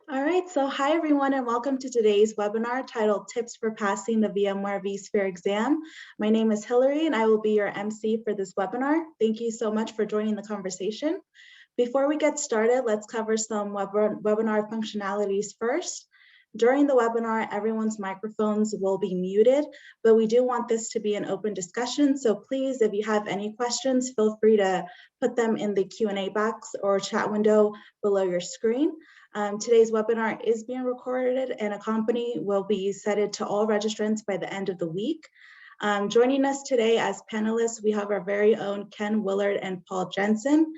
All right, so hi everyone and welcome to today's webinar titled Tips for Passing the VMware vSphere Exam. My name is Hillary and I will be your MC for this webinar. Thank you so much for joining the conversation. Before we get started, let's cover some webinar functionalities first. During the webinar, everyone's microphones will be muted, but we do want this to be an open discussion. So please, if you have any questions, feel free to put them in the Q&A box or chat window below your screen. Today's webinar is being recorded and a copy will be sent to all registrants by the end of the week. Joining us today as panelists, we have our very own Ken Willard and Paul Jensen.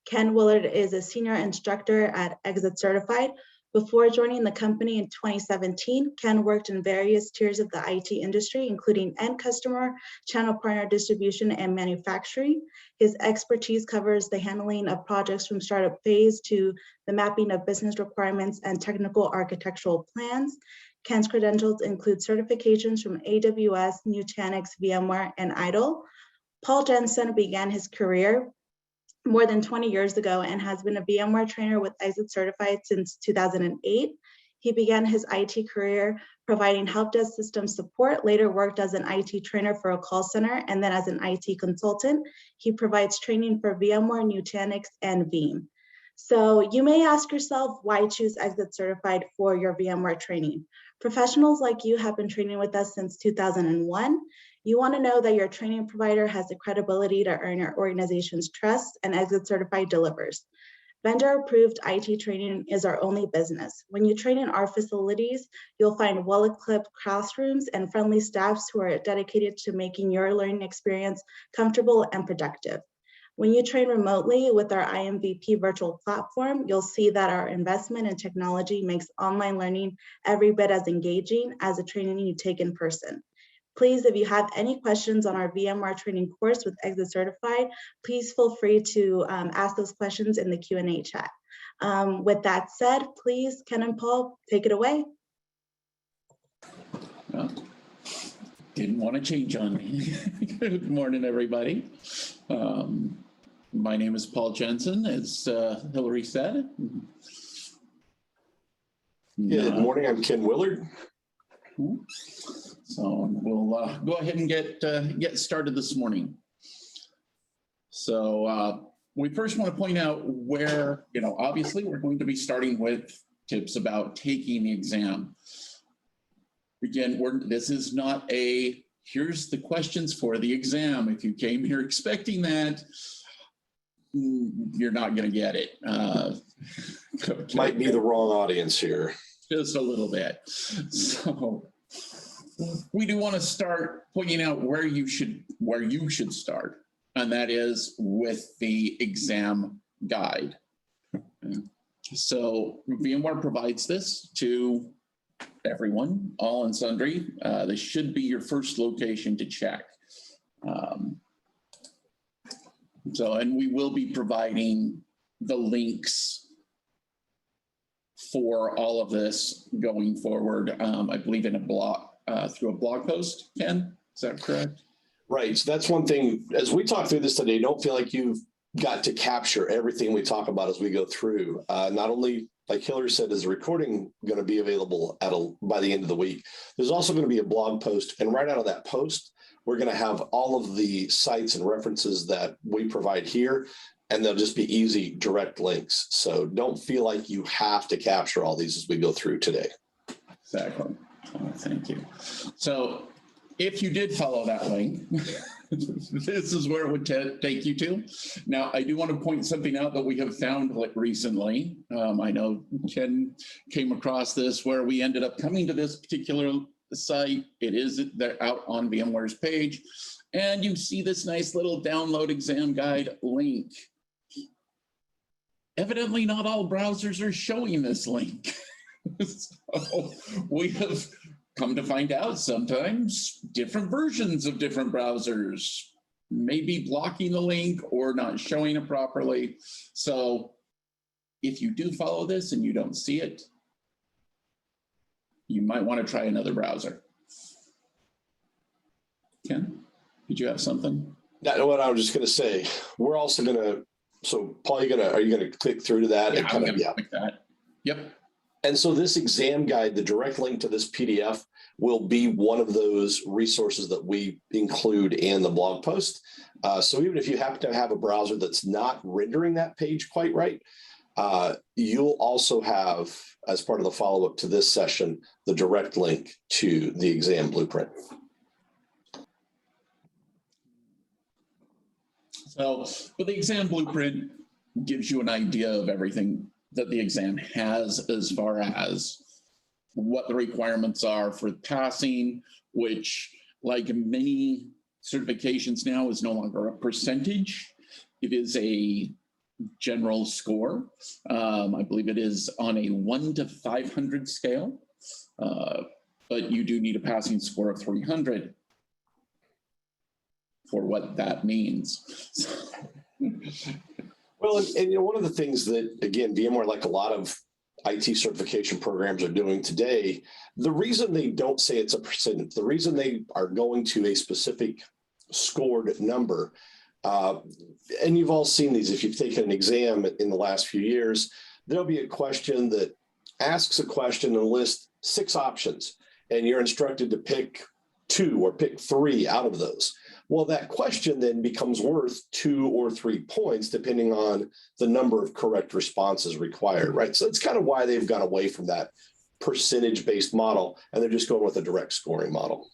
Ken Willard is a senior instructor at ExitCertified. Before joining the company in 2017, Ken worked in various tiers of the IT industry, including end customer, channel partner distribution, and manufacturing. His expertise covers the handling of projects from startup phase to the mapping of business requirements and technical architectural plans. Ken's credentials include certifications from AWS, Nutanix, VMware, and IDLE. Paul Jensen began his career more than 20 years ago and has been a VMware trainer with ExitCertified since 2008. He began his IT career providing help desk system support, later worked as an IT trainer for a call center, and then as an IT consultant. He provides training for VMware, Nutanix, and Veeam. So you may ask yourself, why choose ExitCertified for your VMware training? Professionals like you have been training with us since 2001. You want to know that your training provider has the credibility to earn your organization's trust, and ExitCertified delivers. Vendor-approved IT training is our only business. When you train in our facilities, you'll find well-equipped classrooms and friendly staffs who are dedicated to making your learning experience comfortable and productive. When you train remotely with our IMVP virtual platform, you'll see that our investment in technology makes online learning every bit as engaging as the training you take in person. Please, if you have any questions on our VMware training course with ExitCertified, please feel free to ask those questions in the Q&A chat. With that said, please, Ken and Paul, take it away. Well, didn't want to change on me. Good morning, everybody. My name is Paul Jensen, as Hillary said. Good morning, I'm Ken Willard. So we'll go ahead and get started this morning. So we first want to point out where, obviously we're going to be starting with tips about taking the exam. Again, this is not a, here's the questions for the exam. If you came here expecting that, you're not going to get it. Might be the wrong audience here. Just a little bit. So we do want to start pointing out where you should start, and that is with the exam guide. So VMware provides this to everyone, all and sundry. This should be your first location to check. And we will be providing the links for all of this going forward, I believe in a blog, through a blog post, Ken, is that correct? Right, so that's one thing, as we talk through this today, don't feel like you've got to capture everything we talk about as we go through. Not only, like Hillary said, is the recording going to be available by the end of the week, there's also going to be a blog post, and right out of that post, we're going to have all of the sites and references that we provide here, and they'll just be easy, direct links. So don't feel like you have to capture all these as we go through today. Exactly. Thank you. So if you did follow that link, this is where it would take you to. Now, I do want to point something out that we have found recently. I know Ken came across this where we ended up coming to this particular site. It is out on VMware's page, and you see this nice little download exam guide link. Evidently, not all browsers are showing this link. So we have come to find out sometimes different versions of different browsers may be blocking the link or not showing it properly. So if you do follow this and you don't see it, you might want to try another browser. Ken, did you have something? No, what I was just going to say, we're also going to, so Paul, are you going to click through to that? Yeah, I'm going to click that. Yep. And so this exam guide, the direct link to this PDF, will be one of those resources that we include in the blog post. So even if you happen to have a browser that's not rendering that page quite right, you'll also have, as part of the follow-up to this session, the direct link to the exam blueprint. So, but the exam blueprint gives you an idea of everything that the exam has as far as what the requirements are for passing, which, like many certifications now, is no longer a percentage. It is a general score. I believe it is on a 1 to 500 scale, but you do need a passing score of 300 for what that means. Well, and you know, one of the things that, again, VMware, like a lot of IT certification programs are doing today, the reason they don't say it's a percentage, the reason they are going to a specific scored number, and you've all seen these, if you've taken an exam in the last few years, there'll be a question that asks a question and lists 6 options, and you're instructed to pick 2 or pick 3 out of those. Well, that question then becomes worth 2 or 3 points, depending on the number of correct responses required, right? So it's kind of why they've gone away from that percentage-based model, and they're just going with a direct scoring model.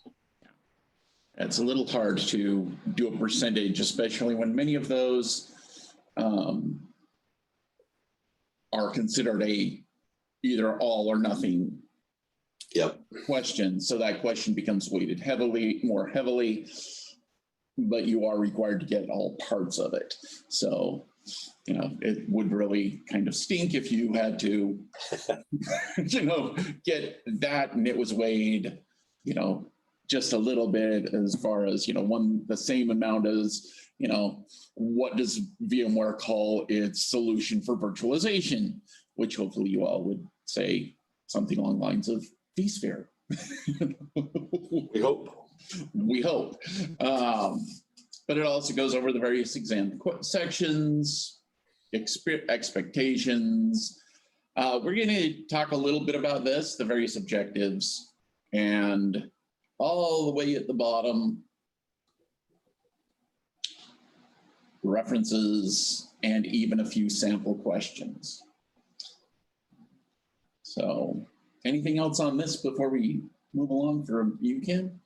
It's a little hard to do a percentage, especially when many of those are considered a either all or nothing question. So that question becomes weighted more heavily, but you are required to get all parts of it. So, you know, it would really kind of stink if you had to, you know, get that and it was weighed, you know, just a little bit as far as, you know, the same amount as, you know, what does VMware call its solution for virtualization, which hopefully you all would say something along the lines of vSphere. We hope. We hope. But it also goes over the various exam sections, expectations. We're going to talk a little bit about this, the various objectives, and all the way at the bottom, references, and even a few sample questions. So anything else on this before we move along for you, Ken?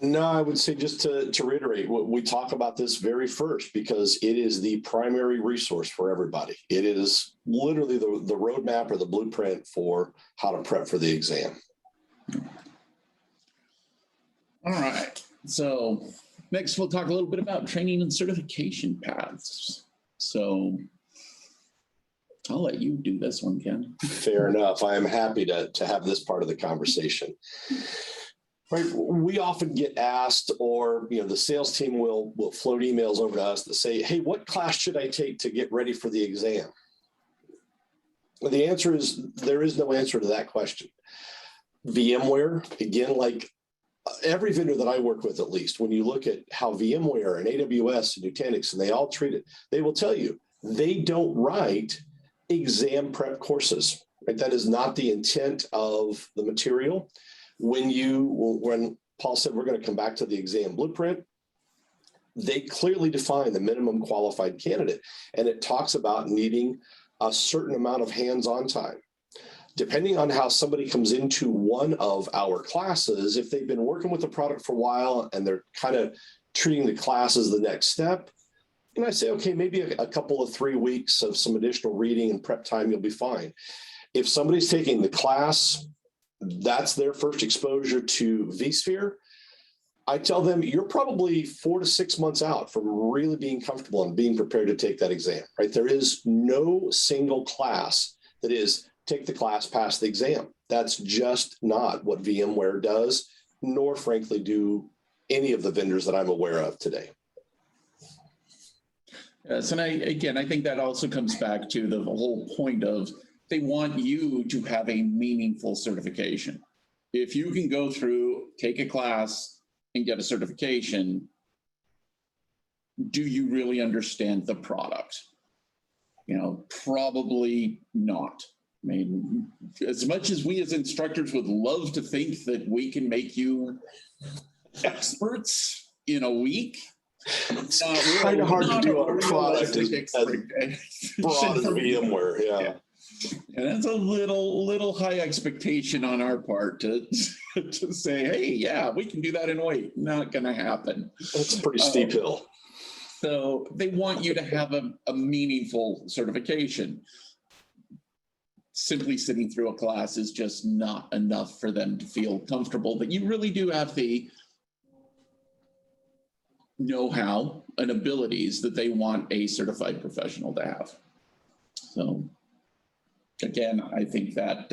No, I would say just to reiterate, we talk about this very first because it is the primary resource for everybody. It is literally the roadmap or the blueprint for how to prep for the exam. All right, so next we'll talk a little bit about training and certification paths. So I'll let you do this one, Ken. Fair enough. I am happy to have this part of the conversation. Right. We often get asked, or the sales team will float emails over to us that say, hey, what class should I take to get ready for the exam? Well, the answer is there is no answer to that question. VMware, again, like every vendor that I work with, at least, when you look at how VMware and AWS and Nutanix, and they all treat it, they will tell you they don't write exam prep courses. Right? That is not the intent of the material. When Paul said we're going to come back to the exam blueprint, they clearly define the minimum qualified candidate, and it talks about needing a certain amount of hands-on time. Depending on how somebody comes into one of our classes, if they've been working with the product for a while and they're kind of treating the class as the next step, and I say, okay, maybe a couple of 3 weeks of some additional reading and prep time, you'll be fine. If somebody's taking the class, that's their first exposure to vSphere, I tell them you're probably 4 to 6 months out from really being comfortable and being prepared to take that exam, right? There is no single class that is take the class, pass the exam. That's just not what VMware does, nor frankly do any of the vendors that I'm aware of today. Yes, and I think that also comes back to the whole point of they want you to have a meaningful certification. If you can go through, take a class, and get a certification, do you really understand the product? Probably not. I mean, as much as we as instructors would love to think that we can make you experts in a week, It's kind of hard to do on a product as broad as VMware. Yeah. And that's a little high expectation on our part to say, hey, yeah, we can do that in a week. Not going to happen. That's a pretty steep hill. So they want you to have a meaningful certification. Simply sitting through a class is just not enough for them to feel comfortable that you really do have the know-how and abilities that they want a certified professional to have. So again, I think that,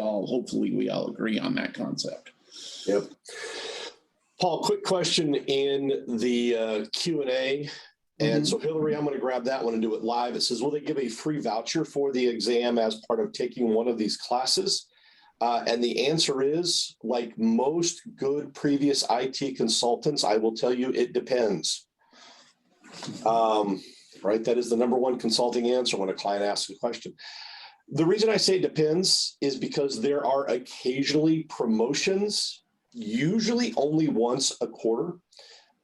hopefully we all agree on that concept. Yep. Paul, quick question in the Q&A. And so Hillary, I'm going to grab that one and do it live. It says, will they give a free voucher for the exam as part of taking one of these classes? And the answer is, like most good previous IT consultants, I will tell you it depends. Right? That is the number one consulting answer when a client asks a question. The reason I say it depends is because there are occasionally promotions, usually only once a quarter.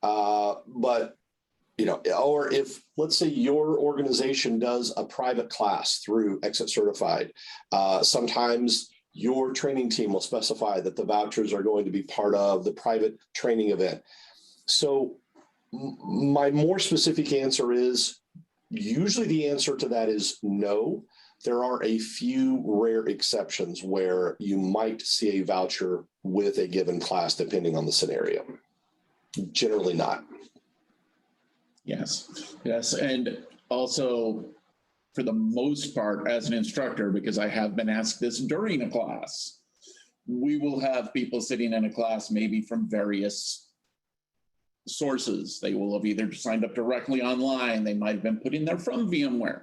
But or if, let's say, your organization does a private class through ExitCertified, sometimes your training team will specify that the vouchers are going to be part of the private training event. So my more specific answer is, usually the answer to that is no. There are a few rare exceptions where you might see a voucher with a given class, depending on the scenario. Generally not. Yes. And also, for the most part, as an instructor, because I have been asked this during a class, we will have people sitting in a class maybe from various sources. They will have either signed up directly online. They might have been put in there from VMware.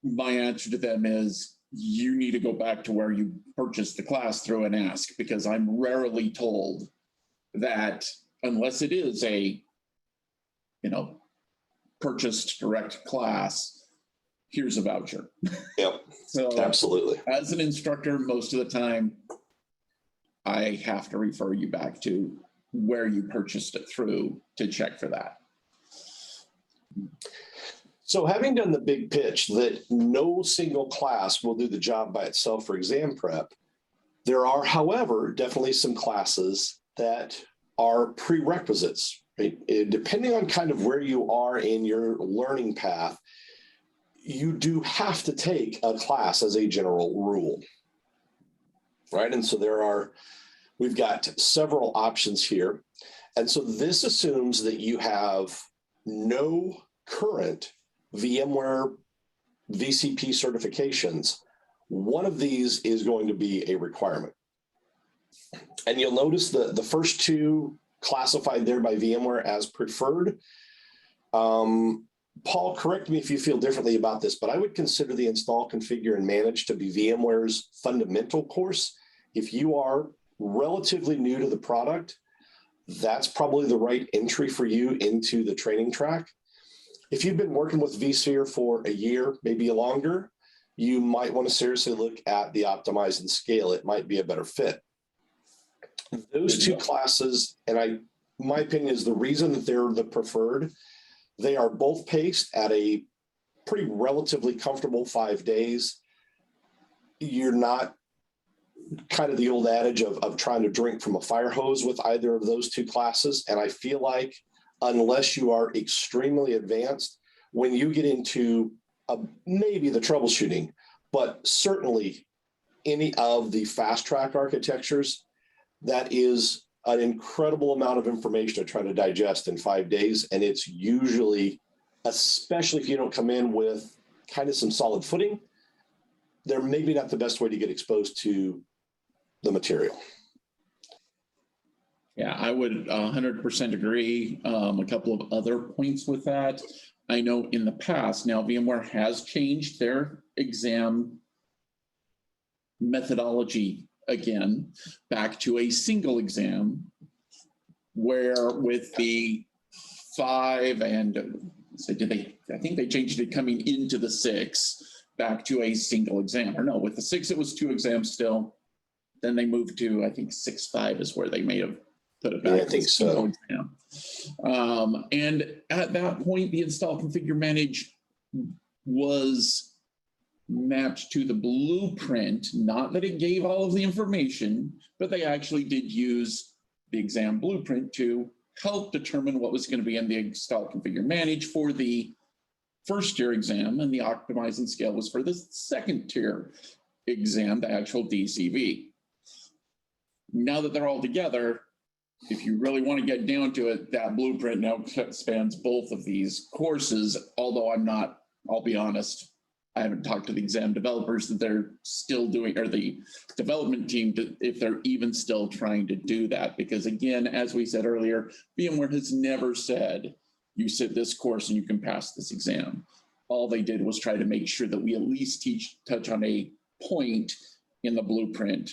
My answer to them is, you need to go back to where you purchased the class through and ask, because I'm rarely told that unless it is a purchased direct class, here's a voucher. Yep. So absolutely. As an instructor, most of the time, I have to refer you back to where you purchased it through to check for that. So having done the big pitch that no single class will do the job by itself for exam prep, there are, however, definitely some classes that are prerequisites. Right? Depending on kind of where you are in your learning path, you do have to take a class as a general rule, right? And so we've got several options here. And so this assumes that you have no current VMware VCP certifications. One of these is going to be a requirement. And you'll notice the first two classified there by VMware as preferred. Paul, correct me if you feel differently about this, but I would consider the Install, Configure, and Manage to be VMware's fundamental course. If you are relatively new to the product, that's probably the right entry for you into the training track. If you've been working with vSphere for a year, maybe longer, you might want to seriously look at the Optimize and Scale. It might be a better fit. Those two classes, and my opinion is the reason that they're the preferred, they are both paced at a pretty relatively comfortable 5 days. You're not kind of the old adage of trying to drink from a fire hose with either of those two classes. And I feel like unless you are extremely advanced, when you get into maybe the troubleshooting, but certainly any of the fast track architectures, that is an incredible amount of information to try to digest in 5 days. And it's usually, especially if you don't come in with kind of some solid footing, they're maybe not the best way to get exposed to the material. Yeah, I would 100% agree. A couple of other points with that. I know in the past, now VMware has changed their exam methodology again, back to a single exam, where with the 5 and so did they I think they changed it coming into the 6 back to a single exam. Or no, with the 6, it was 2 exams still. Then they moved to, I think 6.5 is where they may have put it back. Yeah, I think so. Exam. And at that point, the install, configure, manage was mapped to the blueprint, not that it gave all of the information, but they actually did use the exam blueprint to help determine what was going to be in the install, configure, manage for the first tier exam, and the optimize and scale was for the second tier exam, the actual DCV. Now that they're all together, if you really want to get down to it, that blueprint now spans both of these courses, although I'll be honest, I haven't talked to the exam developers that they're still doing, or the development team, if they're even still trying to do that. Because again, as we said earlier, VMware has never said, you sit this course and you can pass this exam. All they did was try to make sure that we at least touch on a point in the blueprint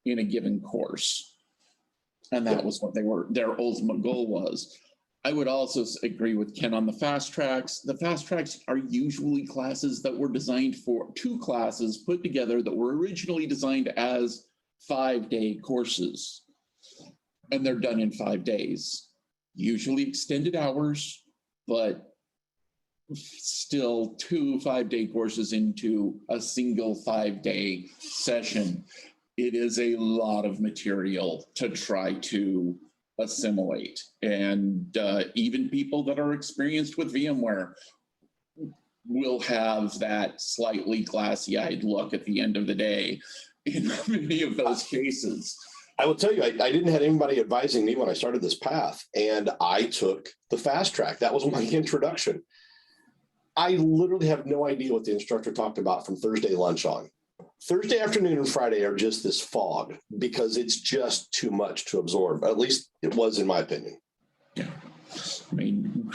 in a given course. And that was what their ultimate goal was. I would also agree with Ken on the fast tracks. The fast tracks are usually classes that were designed for 2 classes put together that were originally designed as 5-day courses. And they're done in 5 days, usually extended hours, but still 2 5-day courses into a single 5-day session. It is a lot of material to try to assimilate, and even people that are experienced with VMware will have that slightly glassy-eyed look at the end of the day in many of those cases. I will tell you, I didn't have anybody advising me when I started this path, and I took the fast track. That was my introduction. I literally have no idea what the instructor talked about from Thursday lunch on. Thursday afternoon and Friday are just this fog because it's just too much to absorb. At least it was, in my opinion. Yeah, I mean,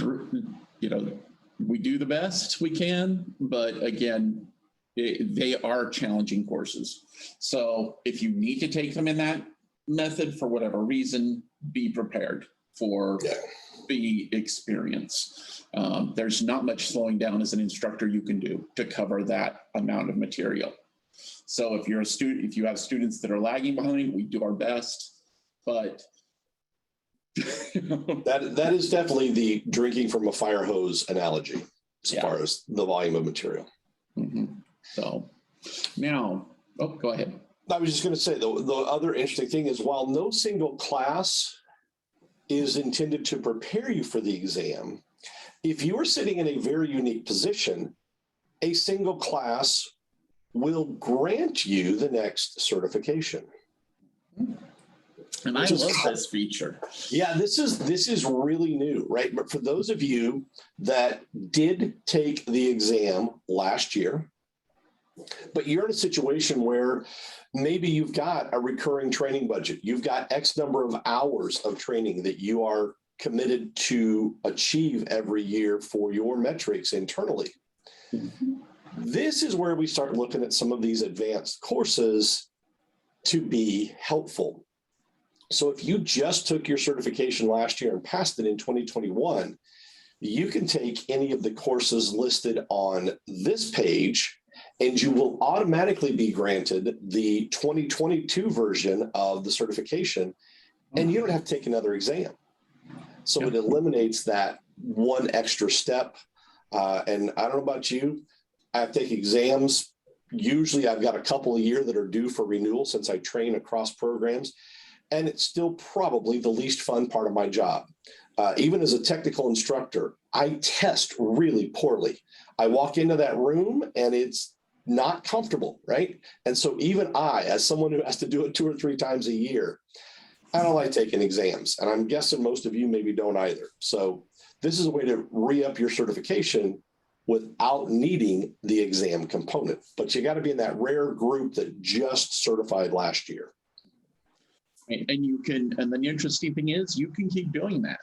we do the best we can, but again, they are challenging courses. So if you need to take them in that method for whatever reason, be prepared for the experience. There's not much slowing down as an instructor you can do to cover that amount of material. So if you're a student, if you have students that are lagging behind, we do our best, but that is definitely the drinking from a fire hose analogy as far as the volume of material. Mm-hmm. So now, go ahead. I was just going to say, the other interesting thing is, while no single class is intended to prepare you for the exam, if you are sitting in a very unique position, a single class will grant you the next certification. And I love this feature. Yeah, this is really new, right? But for those of you that did take the exam last year, but you're in a situation where maybe you've got a recurring training budget, you've got X number of hours of training that you are committed to achieve every year for your metrics internally. Mm-hmm. This is where we start looking at some of these advanced courses to be helpful. So if you just took your certification last year and passed it in 2021, you can take any of the courses listed on this page, and you will automatically be granted the 2022 version of the certification, and you don't have to take another exam. So it eliminates that one extra step. And I don't know about you, I have to take exams. Usually I've got a couple a year that are due for renewal since I train across programs. And it's still probably the least fun part of my job. Even as a technical instructor, I test really poorly. I walk into that room and it's not comfortable, right? And so even I, as someone who has to do it 2 or 3 times a year, I don't like taking exams. And I'm guessing most of you maybe don't either. So this is a way to re-up your certification without needing the exam component. But you got to be in that rare group that just certified last year. And you can, and the interesting thing is you can keep doing that.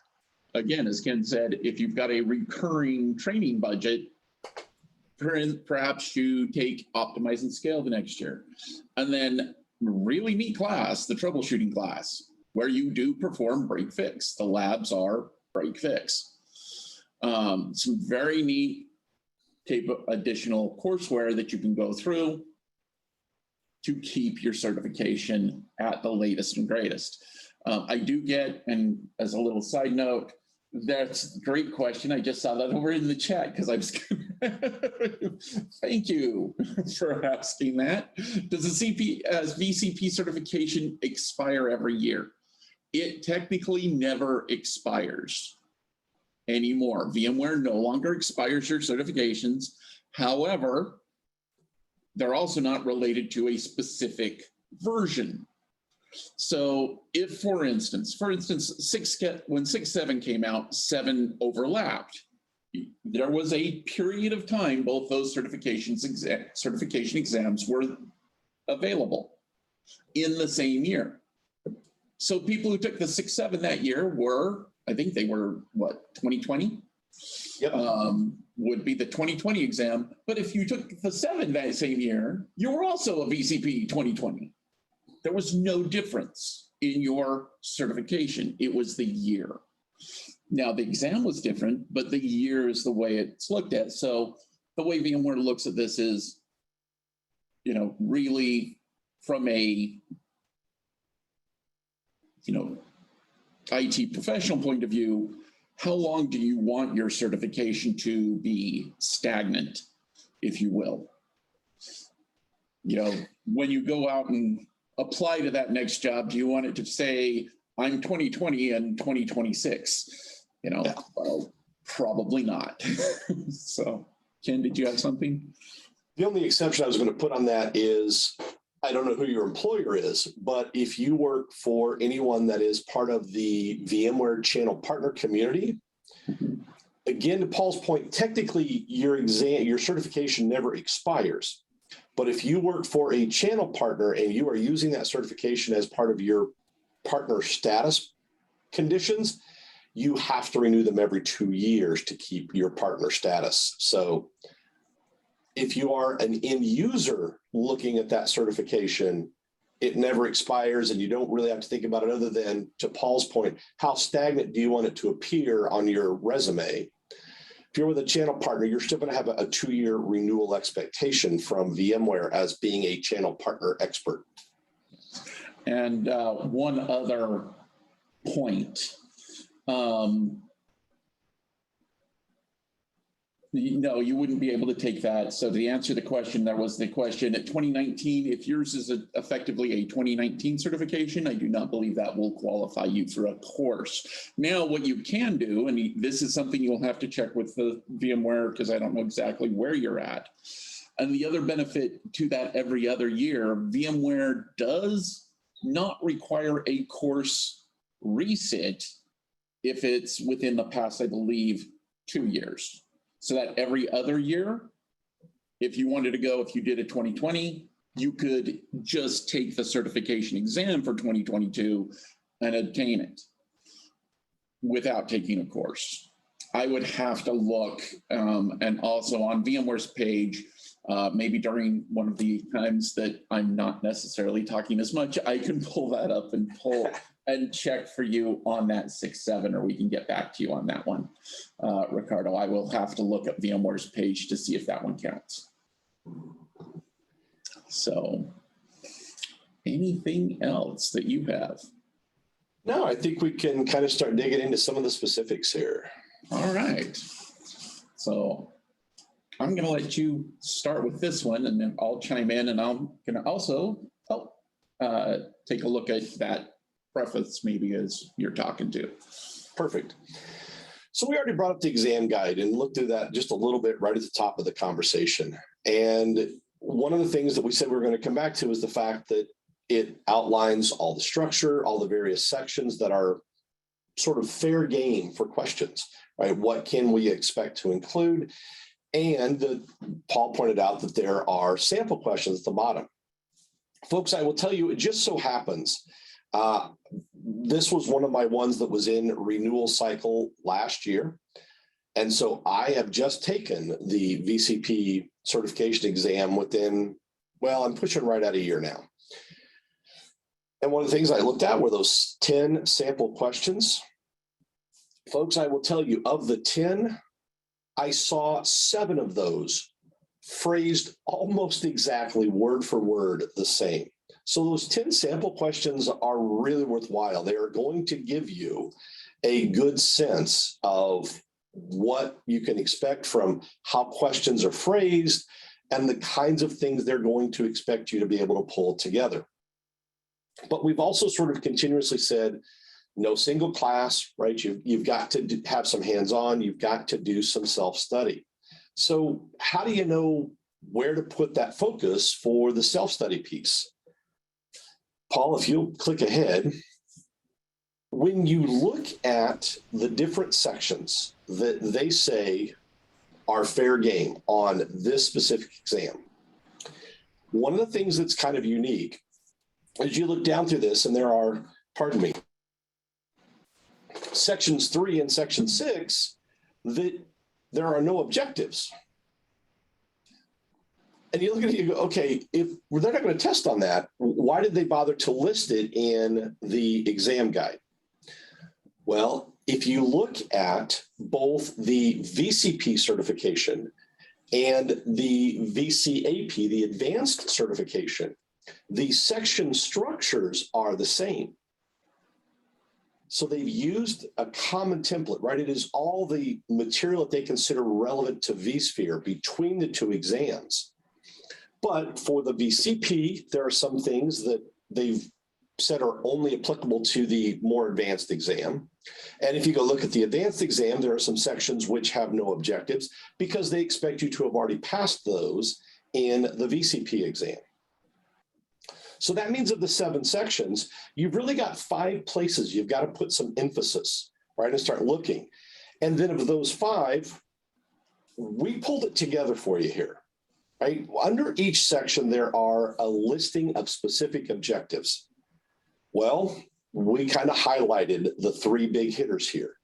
Again, as Ken said, if you've got a recurring training budget, perhaps you take optimize and scale the next year. And then really neat class, the troubleshooting class, where you do perform break fix. The labs are break fix. Some very neat additional courseware that you can go through to keep your certification at the latest and greatest. I do get, and as a little side note, that's a great question. I just saw that over in the chat because I was thank you for asking that. Does the VCP certification expire every year? It technically never expires anymore. VMware no longer expires your certifications. However, they're also not related to a specific version. So if, for instance, when 6.7 came out, 7 overlapped. There was a period of time both those certification exams were available in the same year. So people who took the 6.7 that year were, I think they were, what, 2020? Yep. Would be the 2020 exam. But if you took the 7 that same year, you were also a VCP 2020. There was no difference in your certification. It was the year. Now, the exam was different, but the year is the way it's looked at. So the way VMware looks at this is, really from a, IT professional point of view, how long do you want your certification to be stagnant, if you will? When you go out and apply to that next job, do you want it to say, I'm 2020 and 2026? Well, probably not. So, Ken, did you have something? The only exception I was going to put on that is, I don't know who your employer is, but if you work for anyone that is part of the VMware channel partner community, again, to Paul's point, technically your certification never expires. But if you work for a channel partner and you are using that certification as part of your partner status conditions, you have to renew them every 2 years to keep your partner status. So if you are an end user looking at that certification, it never expires and you don't really have to think about it other than, to Paul's point, how stagnant do you want it to appear on your resume? If you're with a channel partner, you're still going to have a 2-year renewal expectation from VMware as being a channel partner expert. And one other point. No, you wouldn't be able to take that. So to answer the question, there was the question at 2019, if yours is effectively a 2019 certification, I do not believe that will qualify you for a course. Now, what you can do, and this is something you'll have to check with the VMware because I don't know exactly where you're at. And the other benefit to that every other year, VMware does not require a course resit if it's within the past, I believe, 2 years. So that every other year, if you wanted to go, if you did a 2020, you could just take the certification exam for 2022 and obtain it without taking a course. I would have to look, and also on VMware's page, maybe during one of the times that I'm not necessarily talking as much, I can pull that up and and check for you on that 6.7, or we can get back to you on that one. Ricardo, I will have to look at VMware's page to see if that one counts. So anything else that you have? No, I think we can kind of start digging into some of the specifics here. All right. So I'm going to let you start with this one, and then I'll chime in, and I'm going to also take a look at that preface maybe as you're talking to. Perfect. So we already brought up the exam guide and looked through that just a little bit right at the top of the conversation. And one of the things that we said we were going to come back to is the fact that it outlines all the structure, all the various sections that are sort of fair game for questions, right? What can we expect to include? And Paul pointed out that there are sample questions at the bottom. Folks, I will tell you, it just so happens, this was one of my ones that was in renewal cycle last year. And so I have just taken the VCP certification exam within, well, I'm pushing right at a year now. And one of the things I looked at were those 10 sample questions. Folks, I will tell you, of the 10, I saw 7 of those phrased almost exactly word for word the same. So those 10 sample questions are really worthwhile. They are going to give you a good sense of what you can expect from how questions are phrased and the kinds of things they're going to expect you to be able to pull together. But we've also sort of continuously said, no single class, right? You've got to have some hands-on, you've got to do some self-study. So how do you know where to put that focus for the self-study piece? Paul, if you'll click ahead, when you look at the different sections that they say are fair game on this specific exam, one of the things that's kind of unique is you look down through this and there are, pardon me, sections 3 and section 6 that there are no objectives. And you look at it, you go, okay, if they're not going to test on that, why did they bother to list it in the exam guide? Well, if you look at both the VCP certification and the VCAP, the advanced certification, the section structures are the same. So they've used a common template, right? It is all the material that they consider relevant to vSphere between the 2 exams. But for the VCP, there are some things that they've said are only applicable to the more advanced exam. And if you go look at the advanced exam, there are some sections which have no objectives because they expect you to have already passed those in the VCP exam. So that means of the 7 sections, you've really got 5 places you've got to put some emphasis, right, and start looking. And then of those 5, we pulled it together for you here, right? Under each section, there are a listing of specific objectives. Well, we kind of highlighted the 3 big hitters here.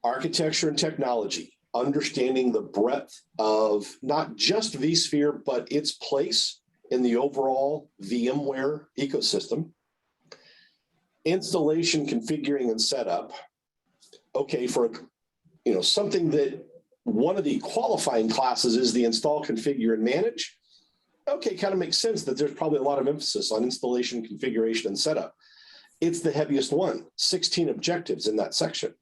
Architecture and technology, understanding the breadth of not just vSphere, but its place in the overall VMware ecosystem. Installation, configuring, and setup. Okay, for something that one of the qualifying classes is the install, configure, and manage. Okay, kind of makes sense that there's probably a lot of emphasis on installation, configuration, and setup. It's the heaviest one, 16 objectives in that section.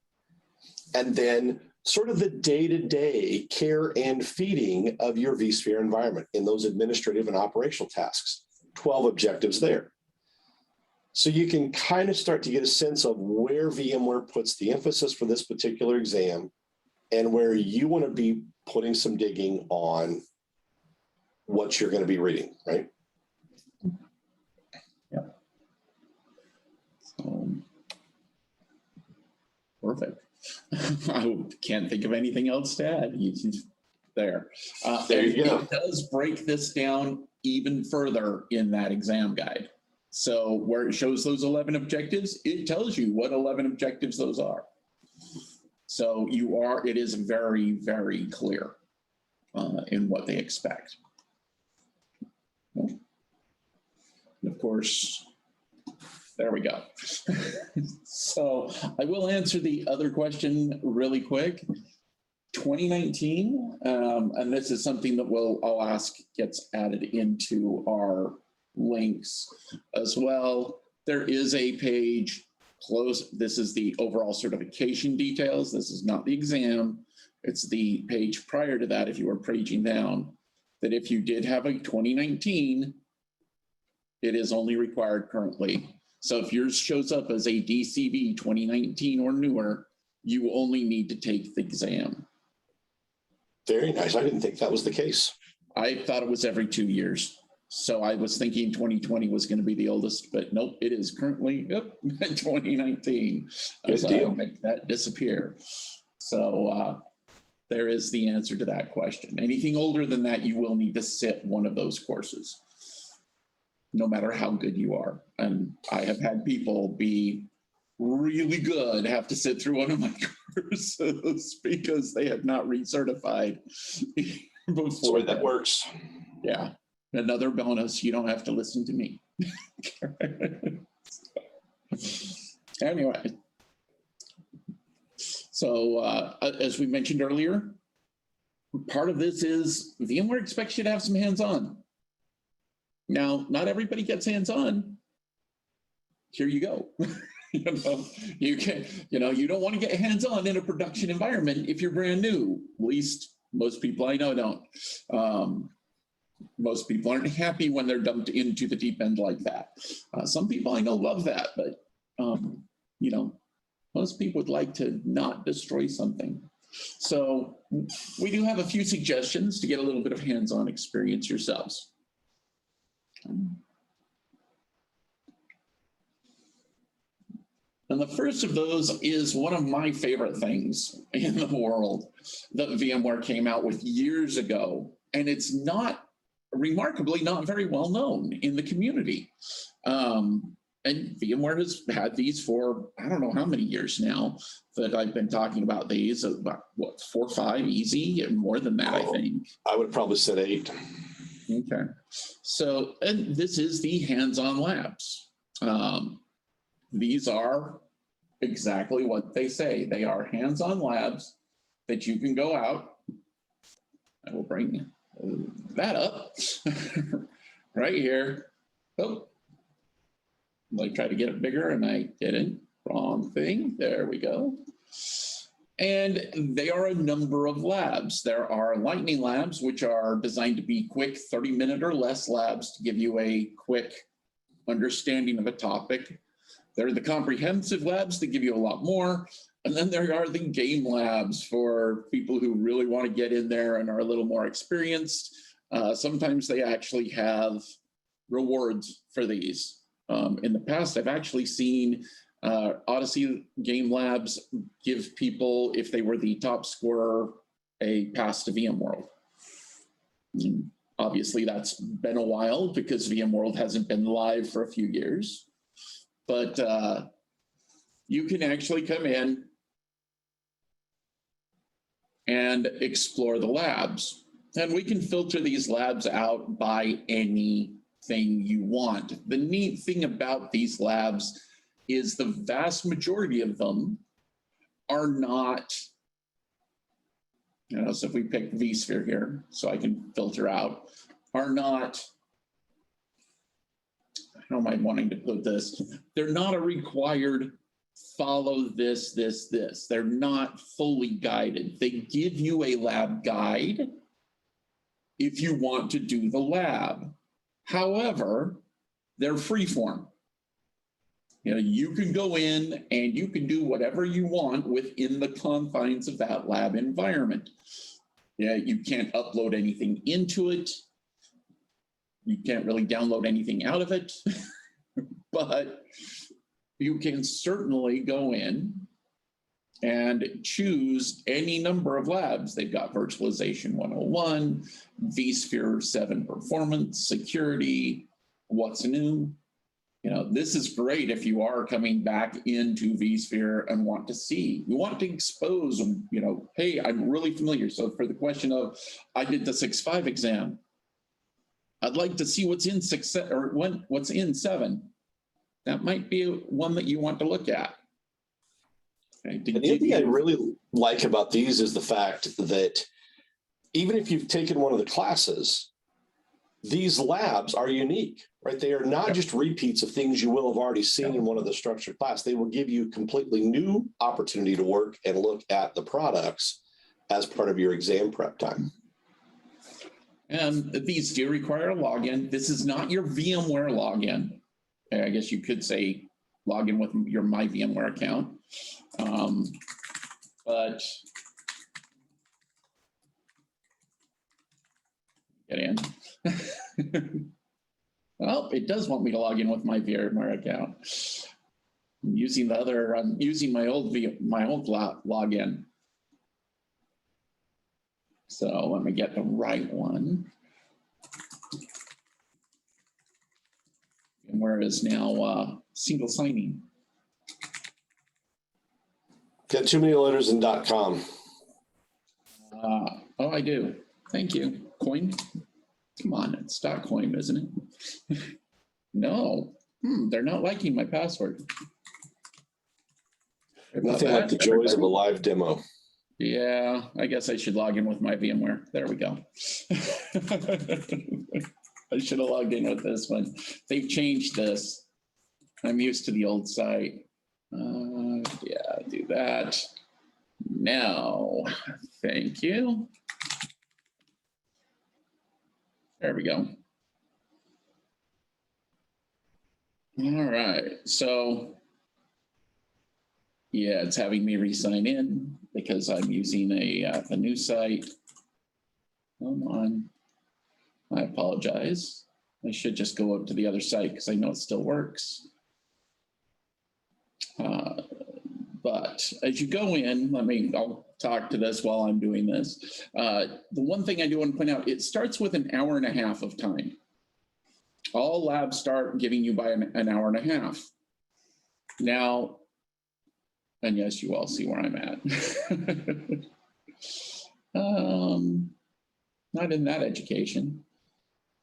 And then sort of the day-to-day care and feeding of your vSphere environment in those administrative and operational tasks, 12 objectives there. So you can kind of start to get a sense of where VMware puts the emphasis for this particular exam and where you want to be putting some digging on what you're going to be reading, right? Yeah. Perfect. I can't think of anything else to add. There. There you go. It does break this down even further in that exam guide. So where it shows those 11 objectives, it tells you what 11 objectives those are. So it is very, very clear in what they expect. And of course, there we go. So I will answer the other question really quick. 2019, and this is something that I'll ask gets added into our links as well. There is a page close. This is the overall certification details. This is not the exam. It's the page prior to that, if you were paging down, that if you did have a 2019, it is only required currently. So if yours shows up as a DCV 2019 or newer, you only need to take the exam. Very nice. I didn't think that was the case. I thought it was every 2 years. So I was thinking 2020 was going to be the oldest, but nope, it is currently 2019. Good deal. I'll make that disappear. So there is the answer to that question. Anything older than that, you will need to sit one of those courses, no matter how good you are. And I have had people be really good have to sit through one of my courses because they have not recertified before. That's the way that works. Yeah. Another bonus, you don't have to listen to me. Anyway, so as we mentioned earlier, part of this is VMware expects you to have some hands-on. Now, not everybody gets hands-on. Here you go. You can, you don't want to get hands-on in a production environment if you're brand new. At least most people I know don't. Most people aren't happy when they're dumped into the deep end like that. Some people I know love that, but most people would like to not destroy something. So we do have a few suggestions to get a little bit of hands-on experience yourselves. And the first of those is one of my favorite things in the world that VMware came out with years ago. And it's remarkably not very well known in the community. And VMware has had these for, I don't know how many years now that I've been talking about these, about what, 4 or 5 easy, and more than that, I think. I would probably say 8. Okay. So, and this is the HandsOn Labs. These are exactly what they say. They are hands-on labs that you can go out. I will bring that up right here. Oh, I tried to get it bigger and I didn't. Wrong thing. There we go. And they are a number of labs. There are lightning labs, which are designed to be quick 30-minute or less labs to give you a quick understanding of a topic. There are the comprehensive labs that give you a lot more. And then there are the game labs for people who really want to get in there and are a little more experienced. Sometimes they actually have rewards for these. In the past, I've actually seen Odyssey Game Labs give people, if they were the top scorer, a pass to VMworld. And obviously, that's been a while because VMworld hasn't been live for a few years. But you can actually come in and explore the labs. And we can filter these labs out by anything you want. The neat thing about these labs is the vast majority of them are not, so if we pick vSphere here, so I can filter out, are not, how am I wanting to put this? They're not a required follow this. They're not fully guided. They give you a lab guide if you want to do the lab. However, they're freeform. You can go in and you can do whatever you want within the confines of that lab environment. You can't upload anything into it. You can't really download anything out of it, but you can certainly go in and choose any number of labs. They've got Virtualization 101, vSphere 7 Performance, Security, What's New. This is great if you are coming back into vSphere and want to see. You want to expose, hey, I'm really familiar. So for the question of, I did the 6.5 exam, I'd like to see what's in 6 or what's in 7. That might be one that you want to look at. Okay. And the other thing I really like about these is the fact that even if you've taken one of the classes, these labs are unique, right? They are not just repeats of things you will have already seen in one of the structured class. They will give you completely new opportunity to work and look at the products as part of your exam prep time. And these do require a login. This is not your VMware login. I guess you could say login with your My VMware account. But get in. Well, it does want me to log in with my VMware account. I'm using I'm using my old login. So let me get the right one. VMware is now single signing. Got too many letters in .com. Oh, I do. Thank you. Coin. Come on, it's .coin, isn't it? No. They're not liking my password. Nothing like the joys of a live demo. Yeah, I guess I should log in with my VMware. There we go. I should have logged in with this one. They've changed this. I'm used to the old site. Yeah, do that. Now, thank you. There we go. All right, so yeah, it's having me re-sign in because I'm using a new site. Come on. I apologize. I should just go up to the other site because I know it still works. But as you go in, I'll talk to this while I'm doing this. The one thing I do want to point out, it starts with an hour and a half of time. All labs start giving you by an hour and a half. Now, and yes, you all see where I'm at. Not in that education.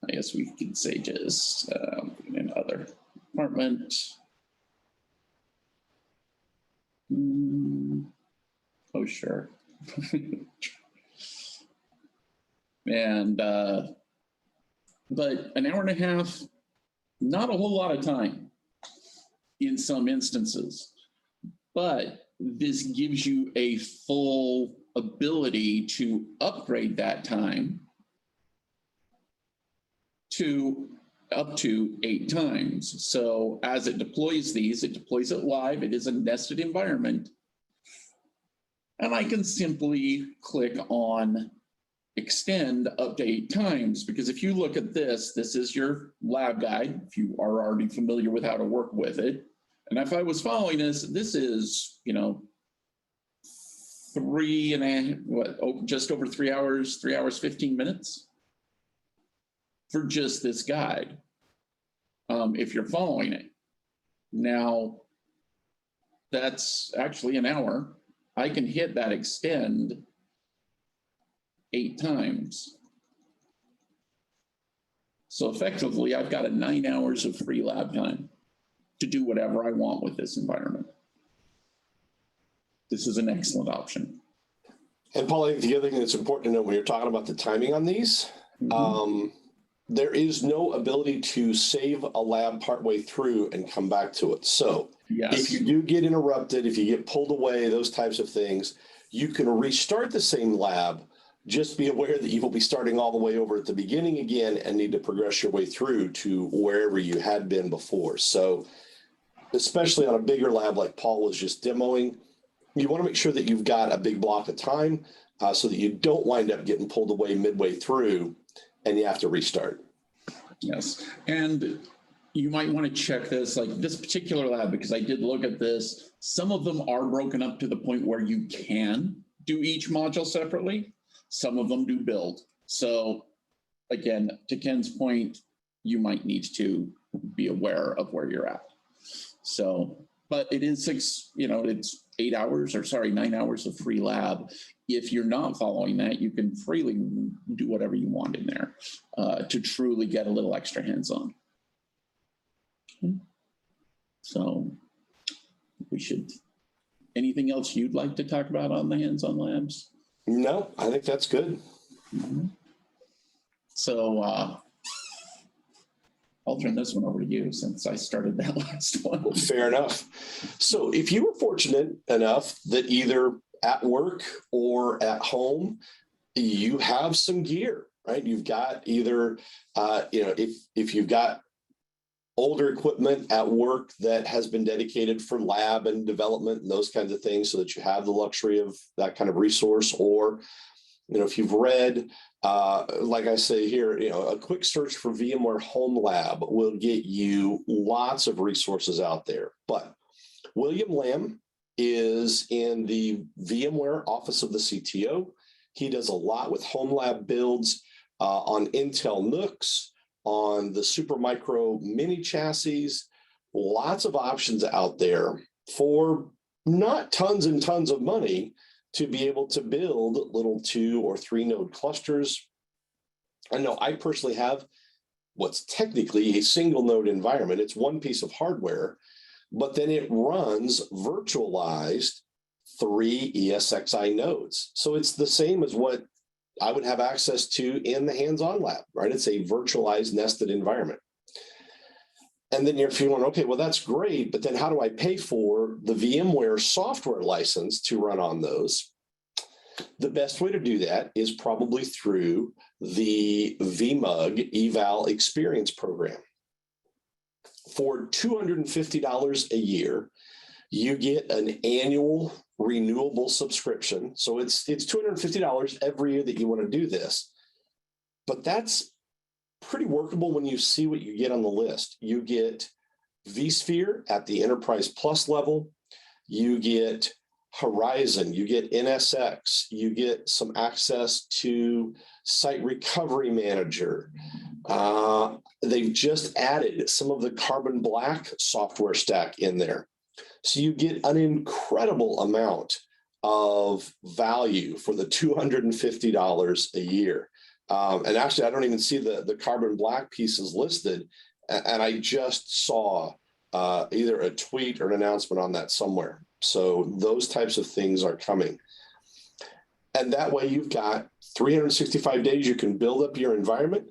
I guess we could say just in other department. Oh, sure. And, but an hour and a half, not a whole lot of time in some instances, but this gives you a full ability to upgrade that time to up to 8 times. So as it deploys these, it deploys it live. It is a nested environment. And I can simply click on extend up to 8 times, because if you look at this, this is your lab guide, if you are already familiar with how to work with it. And if I was following this, this is, you know, 3.5, just over 3 hours, 3 hours, 15 minutes for just this guide, if you're following it. Now, that's actually an hour. I can hit that extend 8 times. So effectively, I've got 9 hours of free lab time to do whatever I want with this environment. This is an excellent option. And Paul, I think the other thing that's important to know when you're talking about the timing on these, there is no ability to save a lab partway through and come back to it. So yes, if you do get interrupted, if you get pulled away, those types of things, you can restart the same lab. Just be aware that you will be starting all the way over at the beginning again and need to progress your way through to wherever you had been before. So especially on a bigger lab like Paul was just demoing, you want to make sure that you've got a big block of time so that you don't wind up getting pulled away midway through and you have to restart. Yes, and you might want to check this, like this particular lab, because I did look at this. Some of them are broken up to the point where you can do each module separately. Some of them do build. So again, to Ken's point, you might need to be aware of where you're at. So, but it is it's 9 hours of free lab. If you're not following that, you can freely do whatever you want in there to truly get a little extra hands-on. So we should, anything else you'd like to talk about on the HandsOn Labs? No, I think that's good. So I'll turn this one over to you since I started that last one. Fair enough. So if you were fortunate enough that either at work or at home, you have some gear, right? You've got either, if you've got older equipment at work that has been dedicated for lab and development and those kinds of things so that you have the luxury of that kind of resource, or, if you've read, like I say here, a quick search for VMware Home Lab will get you lots of resources out there. But William Lamb is in the VMware office of the CTO. He does a lot with home lab builds on Intel NUCs, on the Supermicro mini chassis, lots of options out there for not tons and tons of money to be able to build little 2 or 3 node clusters. I know I personally have what's technically a single node environment. It's one piece of hardware, but then it runs virtualized 3 ESXi nodes. So it's the same as what I would have access to in the HandsOn Lab, right? It's a virtualized nested environment. And then if you're going, okay, well, that's great, but then how do I pay for the VMware software license to run on those? The best way to do that is probably through the VMUG Eval Experience Program. For $250 a year, you get an annual renewable subscription. So it's $250 every year that you want to do this. But that's pretty workable when you see what you get on the list. You get vSphere at the Enterprise Plus level. You get Horizon, you get NSX, you get some access to Site Recovery Manager. They've just added some of the Carbon Black software stack in there. So you get an incredible amount of value for the $250 a year. And actually, I don't even see the Carbon Black pieces listed. And I just saw either a tweet or an announcement on that somewhere. So those types of things are coming. And that way you've got 365 days you can build up your environment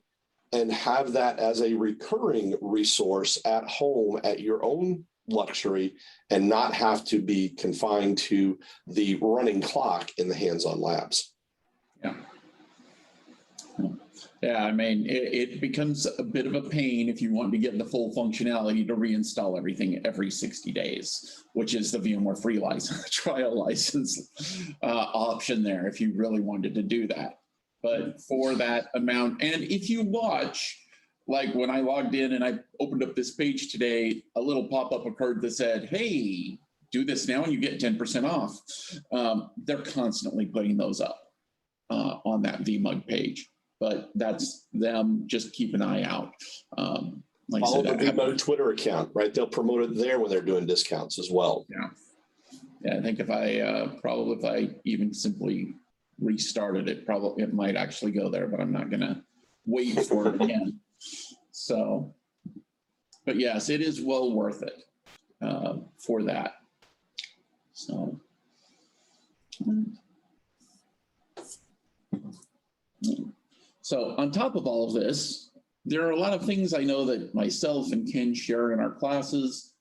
and have that as a recurring resource at home at your own luxury and not have to be confined to the running clock in the HandsOn Labs. Yeah. Yeah, I mean, it becomes a bit of a pain if you want to get the full functionality to reinstall everything every 60 days, which is the VMware free license, trial license option there if you really wanted to do that. But for that amount, and if you watch, like when I logged in and I opened up this page today, a little pop-up occurred that said, hey, do this now and you get 10% off. They're constantly putting those up on that VMUG page. But that's them. Just keep an eye out. Like Follow I said, the VMUG Twitter account, right? They'll promote it there when they're doing discounts as well. Yeah. Yeah, I think if I even simply restarted it, it might actually go there, but I'm not going to wait for it again. So, but yes, it is well worth it for that. So. So on top of all of this, there are a lot of things I know that myself and Ken share in our classes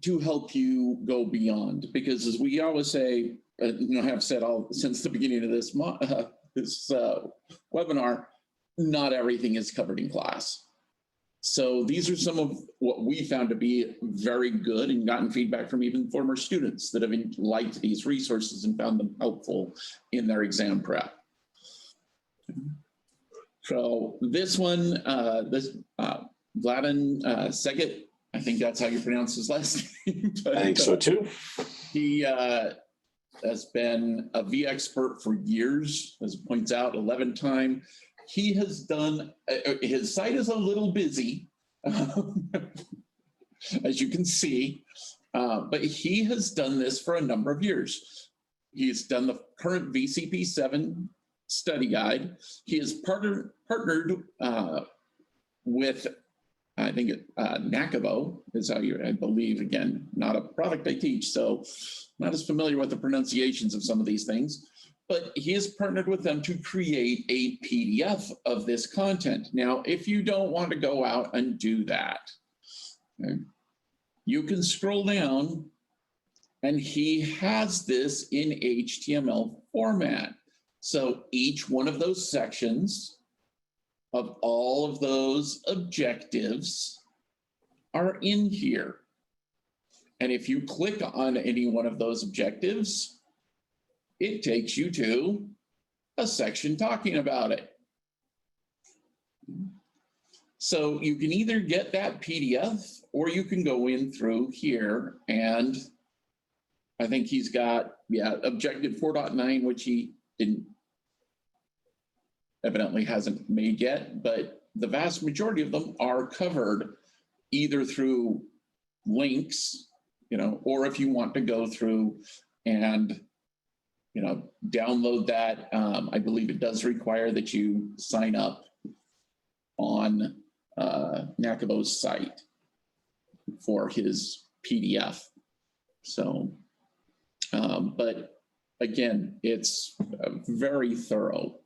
to help you go beyond. Because as we always say, have said all since the beginning of this webinar, not everything is covered in class. So these are some of what we found to be very good and gotten feedback from even former students that have liked these resources and found them helpful in their exam prep. So this one, Vladan Segit, I think that's how you pronounce his last name. But, I think so too. He has been a vExpert for years, as it points out, 11 time. He has done, his site is a little busy, as you can see, but he has done this for a number of years. He's done the current VCP-7 study guide. He has partnered with, I think, Nakavo is how I believe, again, not a product I teach, so not as familiar with the pronunciations of some of these things, but he has partnered with them to create a PDF of this content. Now, if you don't want to go out and do that, okay, you can scroll down and he has this in HTML format. So each one of those sections of all of those objectives are in here. And if you click on any one of those objectives, it takes you to a section talking about it. So you can either get that PDF or you can go in through here, and I think he's got, objective 4.9, which he evidently hasn't made yet, but the vast majority of them are covered either through links, or if you want to go through and, download that. I believe it does require that you sign up on Nakavo's site for his PDF. So, but again, it's very thorough.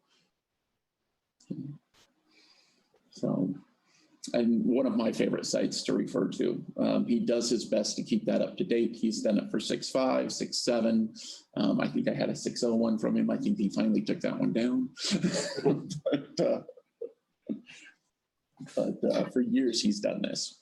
So, and one of my favorite sites to refer to. He does his best to keep that up to date. He's done it for 6.5, 6.7. I think I had a 6.01 from him. I think he finally took that one down. but for years he's done this.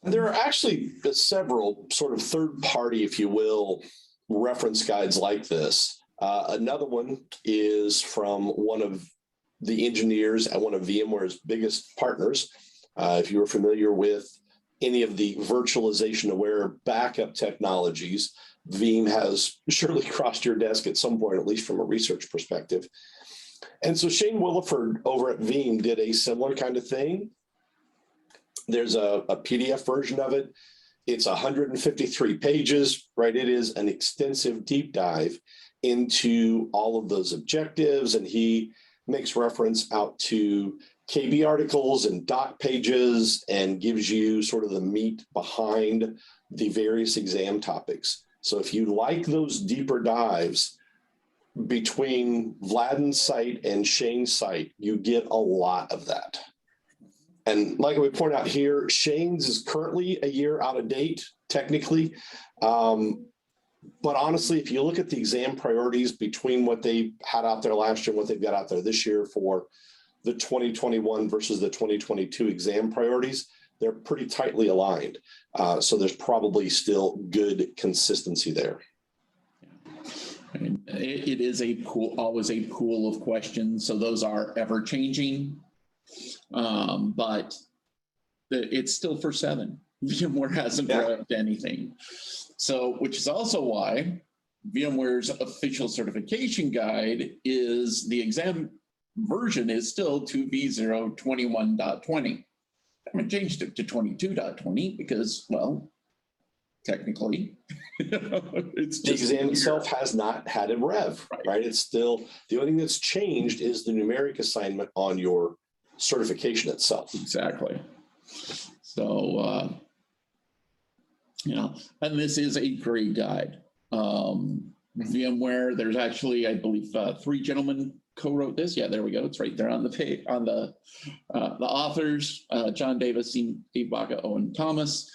There are actually several sort of third-party, if you will, reference guides like this. Another one is from one of the engineers at one of VMware's biggest partners. If you were familiar with any of the virtualization aware backup technologies, Veeam has surely crossed your desk at some point, at least from a research perspective. And so Shane Williford over at Veeam did a similar kind of thing. There's a PDF version of it. It's 153 pages, right? It is an extensive deep dive into all of those objectives, and he makes reference out to KB articles and doc pages and gives you sort of the meat behind the various exam topics. So if you like those deeper dives between Vladden's site and Shane's site, you get a lot of that. And like we point out here, Shane's is currently a year out of date, technically. But honestly, if you look at the exam priorities between what they had out there last year and what they've got out there this year for the 2021 versus the 2022 exam priorities, they're pretty tightly aligned. So there's probably still good consistency there. It is always a pool of questions. So those are ever changing. But it's still for 7. VMware hasn't grabbed anything. So, which is also why VMware's official certification guide is the exam version is still 2v021.20. I haven't changed it to 22.20 because, well, technically, it's just the exam itself has not had a rev, right? It's still, the only thing that's changed is the numeric assignment on your certification itself. Exactly. So, and this is a great guide. VMware, there's actually, I believe, 3 gentlemen co-wrote this. Yeah, there we go. It's right there on the page, on the authors, John Davis, Steve Baca, Owen Thomas.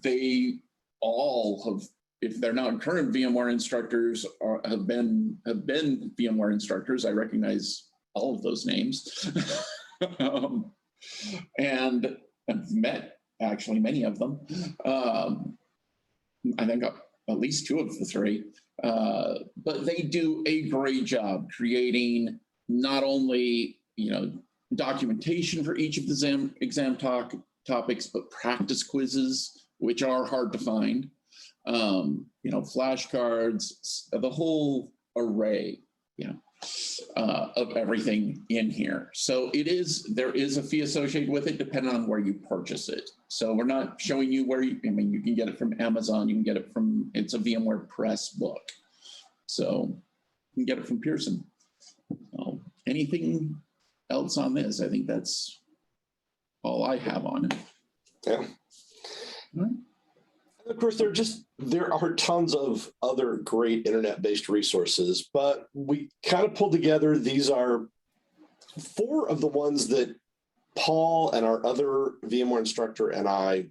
They all have, if they're not current VMware instructors or have been VMware instructors, I recognize all of those names. And I've met actually many of them. I think at least 2 of the 3, but they do a great job creating not only, documentation for each of the exam topics, but practice quizzes, which are hard to find, flashcards, the whole array, of everything in here. So there is a fee associated with it depending on where you purchase it. So we're not showing you where you can get it from Amazon, you can get it from, it's a VMware Press book. So you can get it from Pearson. So anything else on this? I think that's all I have on it. Yeah. All right. Of course, there are tons of other great internet-based resources, but we kind of pulled together. These are 4 of the ones that Paul and our other VMware instructor and I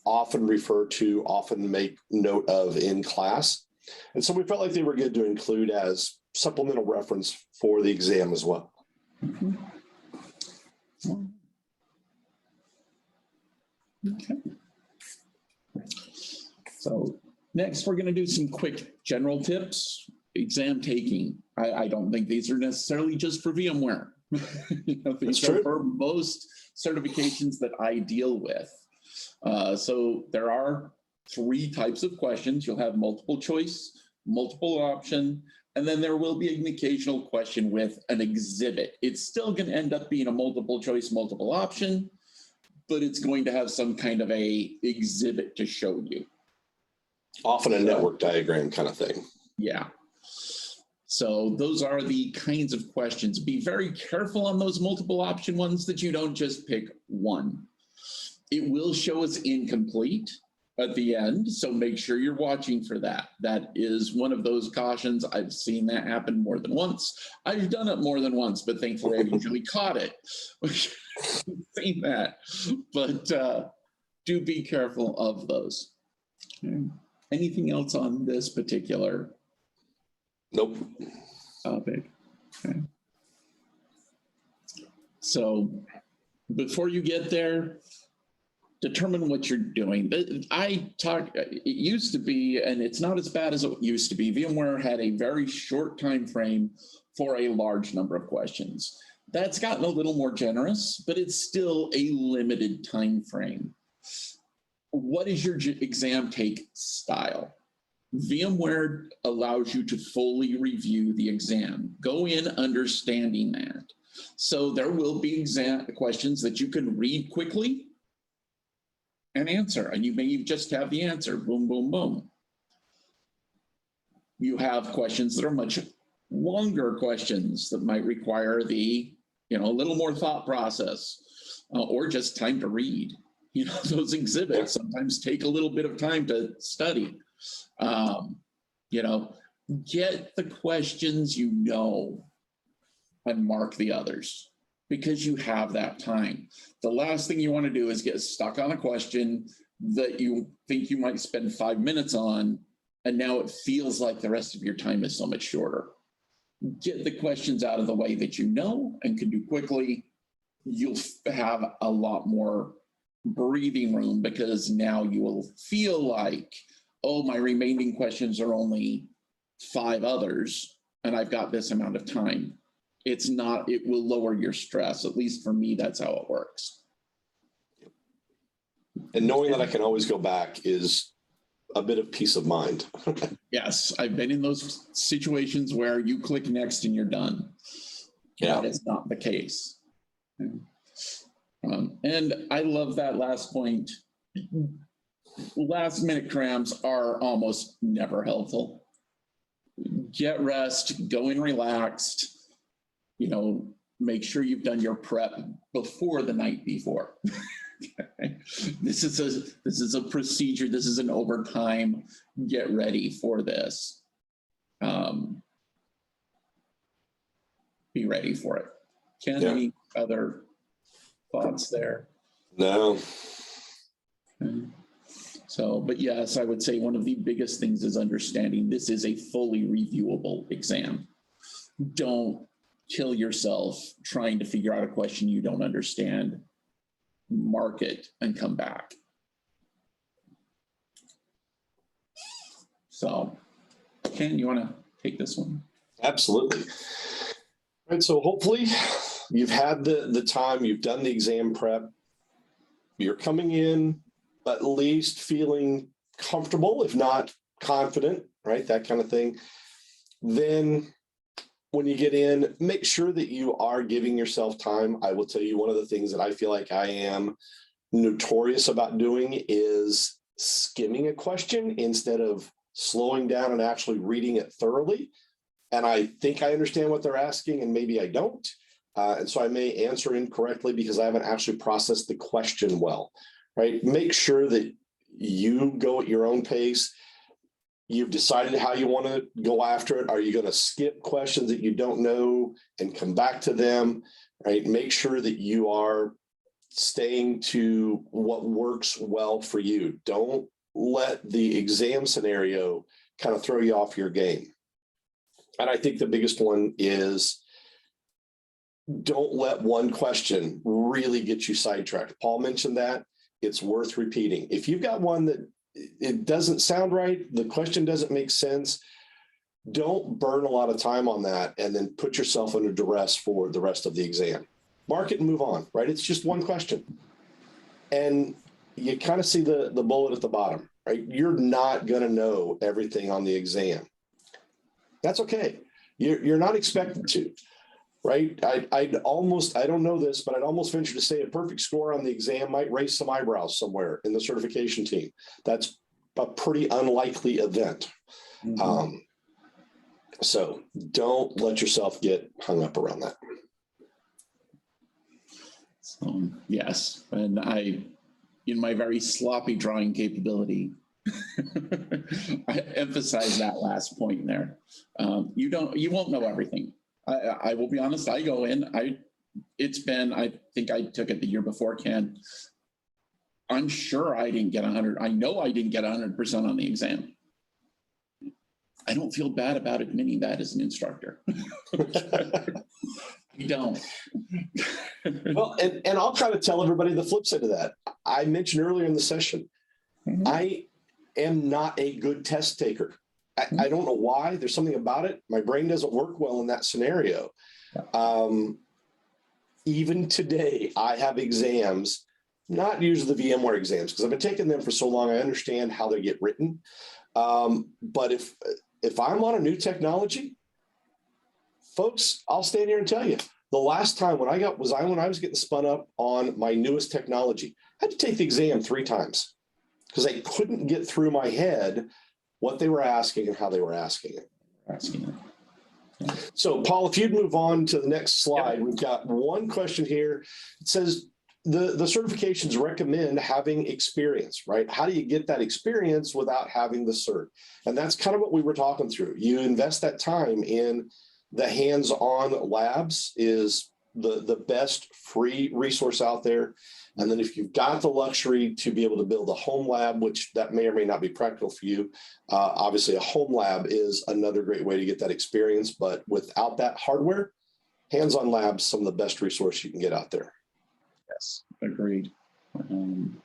often refer to, often make note of in class. And so we felt like they were good to include as supplemental reference for the exam as well. Mm-hmm. Okay. So next, we're going to do some quick general tips. Exam taking. I don't think these are necessarily just for VMware. These are for most certifications that I deal with. So there are 3 types of questions. You'll have multiple choice, multiple option, and then there will be an occasional question with an exhibit. It's still going to end up being a multiple choice, multiple option, but it's going to have some kind of a exhibit to show you. Often a network diagram kind of thing. Yeah. So those are the kinds of questions. Be very careful on those multiple option ones that you don't just pick one. It will show as incomplete. at the end. So make sure you're watching for that. That is one of those cautions. I've seen that happen more than once. I've done it more than once, but thankfully I've usually caught it. Seen that, but do be careful of those. Okay. Anything else on this particular Nope. topic? Okay. So before you get there, determine what you're doing. It used to be, and it's not as bad as it used to be. VMware had a very short time frame for a large number of questions. That's gotten a little more generous, but it's still a limited time frame. What is your exam take style? VMware allows you to fully review the exam. Go in understanding that. So there will be exam questions that you can read quickly and answer, and you may just have the answer, boom, boom, boom. You have questions that are much longer questions that might require the, a little more thought process or just time to read. Those exhibits sometimes take a little bit of time to study. Get the questions and mark the others, because you have that time. The last thing you want to do is get stuck on a question that you think you might spend 5 minutes on, and now it feels like the rest of your time is so much shorter. Get the questions out of the way that you know and can do quickly. You'll have a lot more breathing room, because now you will feel like, oh, my remaining questions are only 5 others, and I've got this amount of time. It's not, it will lower your stress. At least for me, that's how it works. And knowing that I can always go back is a bit of peace of mind. Yes, I've been in those situations where you click next and you're done. Yeah. That is not the case. And I love that last point. Last minute crams are almost never helpful. Get rest, go in relaxed. Make sure you've done your prep before the night before. Okay. This is a procedure. This is an overtime. Get ready for this. Be ready for it. Ken, any other thoughts there? No. Okay. So, but yes, I would say one of the biggest things is understanding this is a fully reviewable exam. Don't kill yourself trying to figure out a question you don't understand. Mark it and come back. So, Ken, you want to take this one? Absolutely. All right, so hopefully you've had the time, you've done the exam prep, you're coming in at least feeling comfortable, if not confident, right? That kind of thing. Then when you get in, make sure that you are giving yourself time. I will tell you, one of the things that I feel like I am notorious about doing is skimming a question instead of slowing down and actually reading it thoroughly. And I think I understand what they're asking, and maybe I don't. And so I may answer incorrectly because I haven't actually processed the question well, right? Make sure that you go at your own pace. You've decided how you want to go after it. Are you going to skip questions that you don't know and come back to them, right? Make sure that you are staying to what works well for you. Don't let the exam scenario kind of throw you off your game. And I think the biggest one is don't let one question really get you sidetracked. Paul mentioned that. It's worth repeating. If you've got one that it doesn't sound right, the question doesn't make sense, don't burn a lot of time on that and then put yourself under duress for the rest of the exam. Mark it and move on, right? It's just one question. And you kind of see the bullet at the bottom, right? You're not going to know everything on the exam. That's okay. You're not expected to, right? I don't know this, but I'd almost venture to say a perfect score on the exam might raise some eyebrows somewhere in the certification team. That's a pretty unlikely event. Mm-hmm. So don't let yourself get hung up around that. So, yes, and in my very sloppy drawing capability, I emphasize that last point there. You won't know everything. I will be honest, I go in, I think I took it the year before, Ken. I'm sure I didn't get 100. I know I didn't get 100% on the exam. I don't feel bad about admitting that as an instructor. You don't. Well, and I'll try to tell everybody the flip side of that. I mentioned earlier in the session, I am not a good test taker. I don't know why. There's something about it. My brain doesn't work well in that scenario. Even today, I have exams, not usually the VMware exams, because I've been taking them for so long, I understand how they get written. But if I'm on a new technology, folks, I'll stand here and tell you, the last time when I was getting spun up on my newest technology, I had to take the exam 3 times because I couldn't get through my head what they were asking and how they were asking it. So, Paul, if you'd move on to the next slide, we've got one question here. It says, the certifications recommend having experience, right? How do you get that experience without having the cert? And that's kind of what we were talking through. You invest that time in the HandsOn Labs is the best free resource out there. And then if you've got the luxury to be able to build a home lab, which that may or may not be practical for you, obviously a home lab is another great way to get that experience. But without that hardware, HandsOn Labs, some of the best resource you can get out there. Yes, agreed. And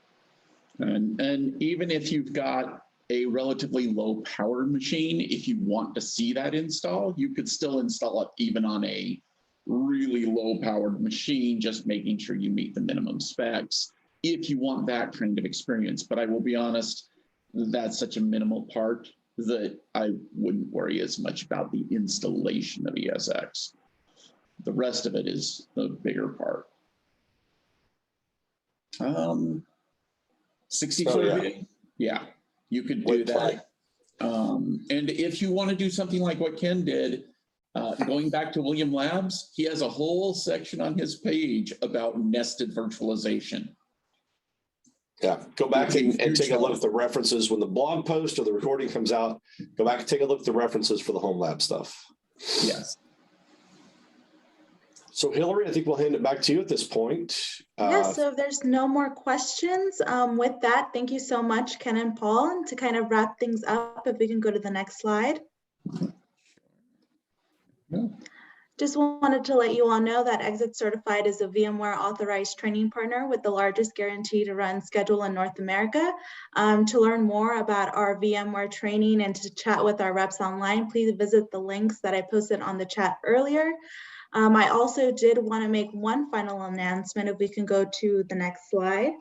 even if you've got a relatively low powered machine, if you want to see that install, you could still install it even on a really low powered machine, just making sure you meet the minimum specs if you want that kind of experience. But I will be honest, that's such a minimal part that I wouldn't worry as much about the installation of ESX. The rest of it is the bigger part. 60-foot view, yeah, you could do that. And if you want to do something like what Ken did, going back to William Labs, he has a whole section on his page about nested virtualization. Yeah, go back and take a look at the references when the blog post or the recording comes out. Go back and take a look at the references for the home lab stuff. Yes. So Hillary, I think we'll hand it back to you at this point. So if there's no more questions, with that, thank you so much, Ken and Paul. And to kind of wrap things up, if we can go to the next slide. Just wanted to let you all know that ExitCertified is a VMware authorized training partner with the largest guarantee to run schedule in North America. To learn more about our VMware training and to chat with our reps online, please visit the links that I posted on the chat earlier. I also did want to make one final announcement, if we can go to the next slide.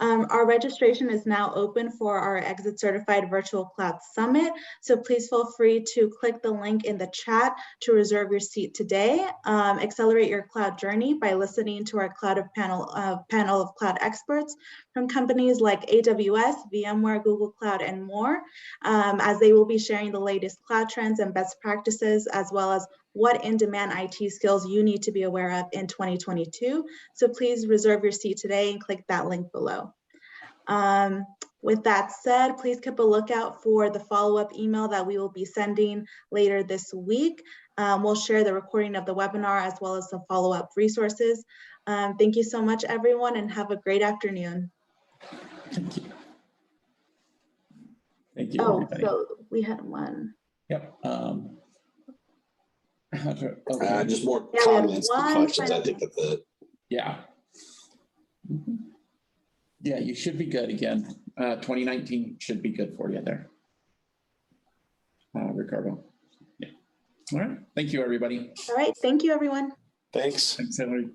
Our registration is now open for our ExitCertified Virtual Cloud Summit. So please feel free to click the link in the chat to reserve your seat today. Accelerate your cloud journey by listening to our panel of cloud experts from companies like AWS, VMware, Google Cloud, and more, as they will be sharing the latest cloud trends and best practices, as well as what in-demand IT skills you need to be aware of in 2022. So please reserve your seat today and click that link below. With that said, please keep a lookout for the follow-up email that we will be sending later this week. We'll share the recording of the webinar as well as some follow-up resources. Thank you so much, everyone, and have a great afternoon. Thank you. Thank you, everybody. So we had one. Yep. Just more comments and questions, I think, that's it. Yeah. Yeah, you should be good again. 2019 should be good for you there. Ricardo. Yeah. All right. Thank you, everybody. All right. Thank you, everyone. Thanks. Thanks, Hillary.